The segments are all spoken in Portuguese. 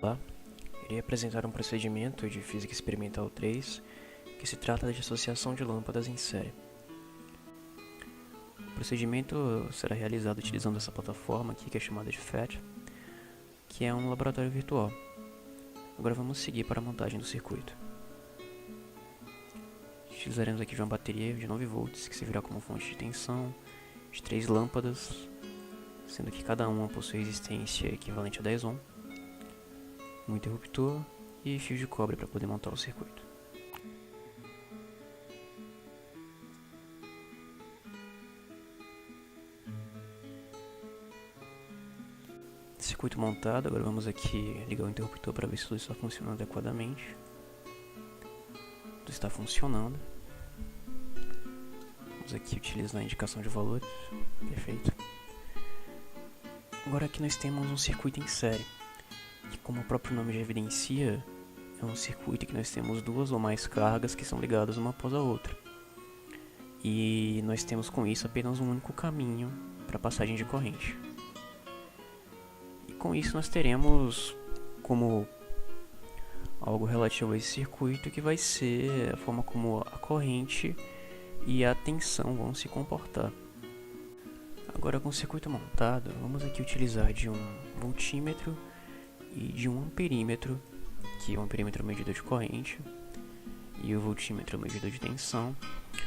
Olá, irei apresentar um procedimento de Física Experimental 3 que se trata de associação de lâmpadas em série. O procedimento será realizado utilizando essa plataforma aqui que é chamada de FET, que é um laboratório virtual. Agora vamos seguir para a montagem do circuito. Utilizaremos aqui de uma bateria de 9 volts que servirá como fonte de tensão, de 3 lâmpadas, sendo que cada uma possui resistência equivalente a 10 ohm, um interruptor e fio de cobre para poder montar o circuito. Circuito montado, agora vamos aqui ligar o interruptor para ver se tudo está funcionando adequadamente. Tudo está funcionando. Vamos aqui utilizar a indicação de valores. Perfeito. Agora aqui nós temos um circuito em série, que como o próprio nome já evidencia, é um circuito que nós temos duas ou mais cargas que são ligadas uma após a outra. E nós temos com isso apenas um único caminho para a passagem de corrente. E com isso nós teremos como algo relativo a esse circuito que vai ser a forma como a corrente e a tensão vão se comportar. Agora com o circuito montado, vamos aqui utilizar de um voltímetro e de um amperímetro, que o amperímetro é o medidor de corrente e o voltímetro é o medidor de tensão,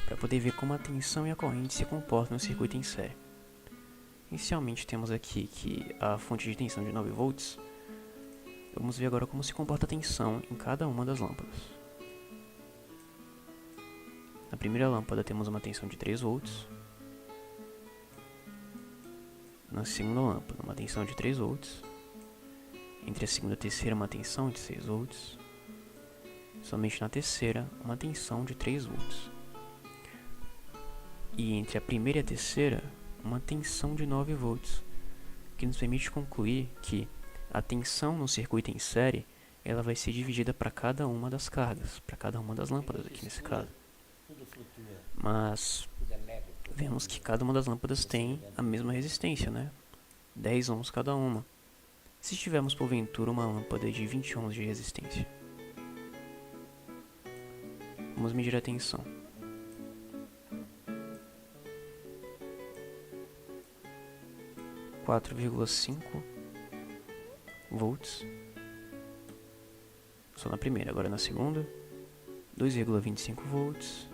para poder ver como a tensão e a corrente se comportam no circuito em série. Inicialmente temos aqui que a fonte de tensão de 9 volts. Vamos ver agora como se comporta a tensão em cada uma das lâmpadas. Na primeira lâmpada temos uma tensão de 3 volts. Na segunda lâmpada uma tensão de 3 volts. Entre a segunda e a terceira uma tensão de 6 volts. Somente na terceira uma tensão de 3 volts. E entre a primeira e a terceira uma tensão de 9 volts, que nos permite concluir que a tensão no circuito em série ela vai ser dividida para cada uma das cargas, para cada uma das lâmpadas aqui nesse caso. Mas vemos que cada uma das lâmpadas tem a mesma resistência, né? 10 ohms cada uma. Se tivermos porventura uma lâmpada de 20 ohms de resistência, vamos medir a tensão. 4,5 volts. Só na primeira, agora na segunda 2,25 volts.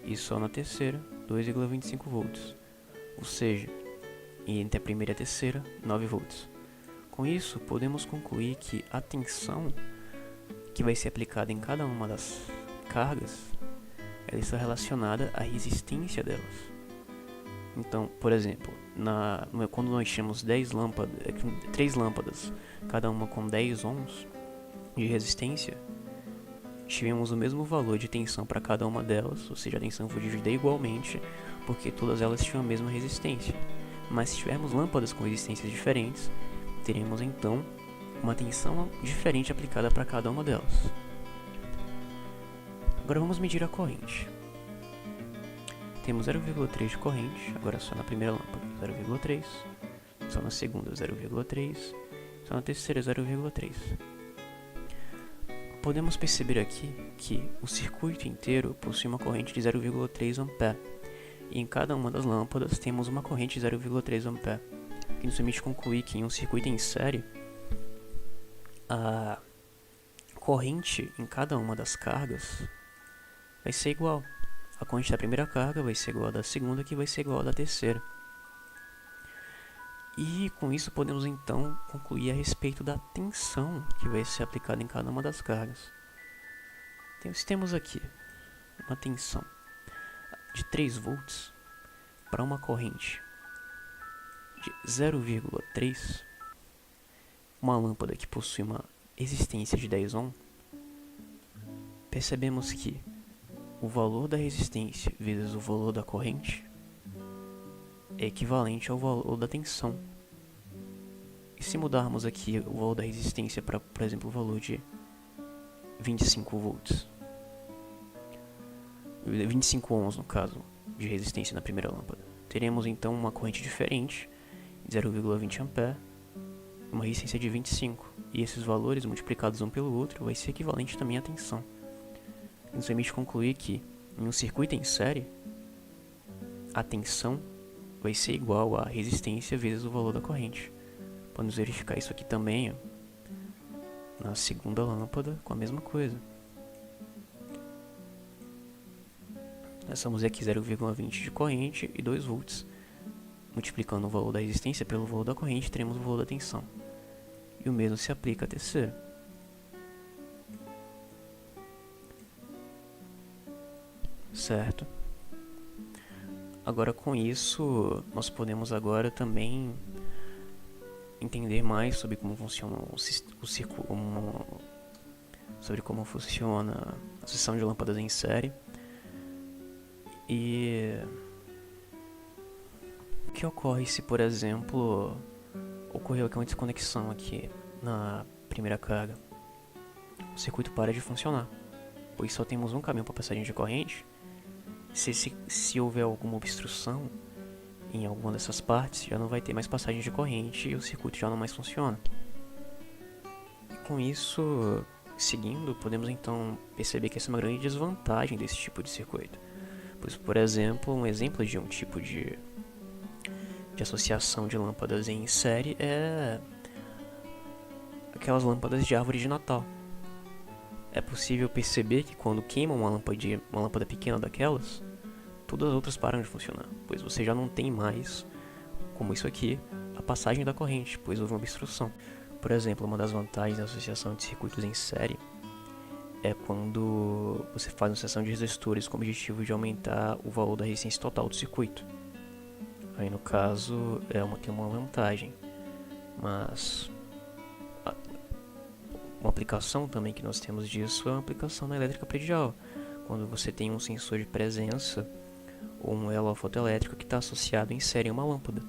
E só na terceira 2,25 volts. Ou seja, entre a primeira e a terceira 9 volts. Com isso, podemos concluir que a tensão que vai ser aplicada em cada uma das cargas ela está relacionada à resistência delas. Então, por exemplo, quando nós tínhamos 3 lâmpadas, cada uma com 10 ohms de resistência, tivemos o mesmo valor de tensão para cada uma delas, ou seja, a tensão foi dividida igualmente, porque todas elas tinham a mesma resistência. Mas se tivermos lâmpadas com resistências diferentes, teremos então uma tensão diferente aplicada para cada uma delas. Agora vamos medir a corrente. Temos 0,3 de corrente, agora só na primeira lâmpada 0,3, só na segunda 0,3, só na terceira 0,3. Podemos perceber aqui que o circuito inteiro possui uma corrente de 0,3 A, e em cada uma das lâmpadas temos uma corrente de 0,3 A, que nos permite concluir que em um circuito em série, a corrente em cada uma das cargas vai ser igual. A corrente da primeira carga vai ser igual à da segunda, que vai ser igual à da terceira. E com isso podemos então concluir a respeito da tensão que vai ser aplicada em cada uma das cargas. Então, se temos aqui uma tensão de 3 volts para uma corrente de 0,3, uma lâmpada que possui uma resistência de 10 ohm, percebemos que o valor da resistência vezes o valor da corrente é equivalente ao valor da tensão. E se mudarmos aqui o valor da resistência para, por exemplo, o valor de 25 volts, 25 ohms no caso, de resistência na primeira lâmpada, teremos então uma corrente diferente, 0,20 A, uma resistência de 25. E esses valores multiplicados um pelo outro vai ser equivalente também à tensão. Nos permite concluir que, em um circuito em série, a tensão vai ser igual à resistência vezes o valor da corrente. Podemos verificar isso aqui também, ó, na segunda lâmpada com a mesma coisa. Nós vamos aqui 0,20 de corrente e 2 volts. Multiplicando o valor da resistência pelo valor da corrente, teremos o valor da tensão. E o mesmo se aplica à terceira. Certo? Agora com isso, nós podemos agora também entender mais sobre como funciona o circuito, sobre como funciona a sucessão de lâmpadas em série. E o que ocorre se, por exemplo, ocorreu aqui uma desconexão aqui na primeira carga? O circuito para de funcionar, pois só temos um caminho para passagem de corrente. Se houver alguma obstrução em alguma dessas partes, já não vai ter mais passagem de corrente e o circuito já não mais funciona. E com isso, seguindo, podemos então perceber que essa é uma grande desvantagem desse tipo de circuito. Pois, por exemplo, um exemplo de um tipo de associação de lâmpadas em série é aquelas lâmpadas de árvore de Natal. É possível perceber que quando queima uma lâmpada pequena daquelas, todas as outras param de funcionar, pois você já não tem mais, como isso aqui, a passagem da corrente, pois houve uma obstrução. Por exemplo, uma das vantagens da associação de circuitos em série é quando você faz uma sucessão de resistores com o objetivo de aumentar o valor da resistência total do circuito. Aí no caso tem uma vantagem, mas uma aplicação também que nós temos disso é uma aplicação na elétrica predial, quando você tem um sensor de presença ou um elo fotoelétrico que está associado em série a uma lâmpada.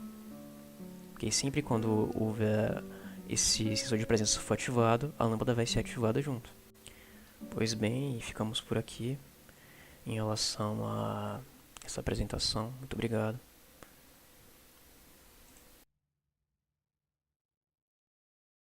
Porque sempre quando houver esse sensor de presença for ativado, a lâmpada vai ser ativada junto. Pois bem, ficamos por aqui em relação a essa apresentação. Muito obrigado.